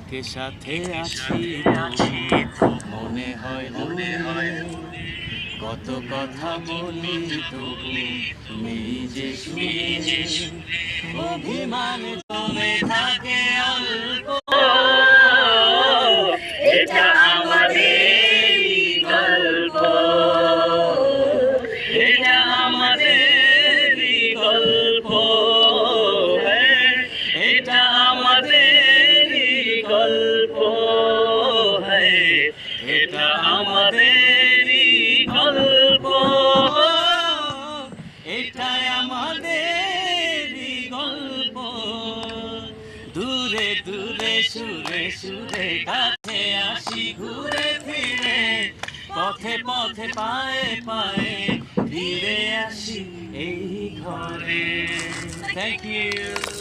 যাকে সাথে আছি মনে হয় কত কথা বলি তবু নেই যে শুনে অভিমান জমে থাকে অল্প এটা আমাদের গল্প এটা আমাদের গল্প এটা আমাদের গল্প এটা আমাদের গল্প এটাই আমাদের গল্প দূরে দূরে সুরে সুরে কাছে আসি ঘুরে ফিরে পথে পথে পায়ে পায়ে ফিরে আসি এই ঘরে। Thank you.